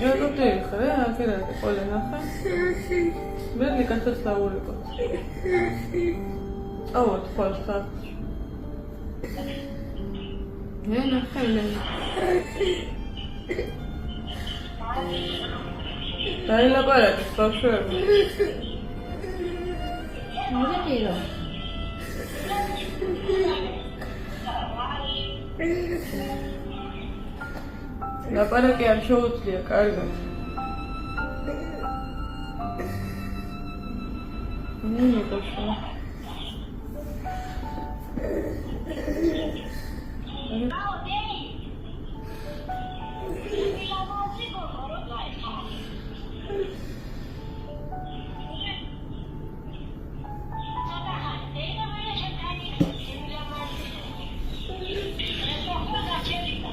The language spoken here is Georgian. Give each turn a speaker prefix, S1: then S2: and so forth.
S1: რატო იხარე? აქ ყველა ნახე. მე კაცს დავურეკო. ავოთ ხოლმე. მე ნახე. დაილაპარაკე ბავშვები.
S2: მოგეყირო.
S1: ლაპარაკი არ შეუძლია, კარგად. ნუ მიყოშო.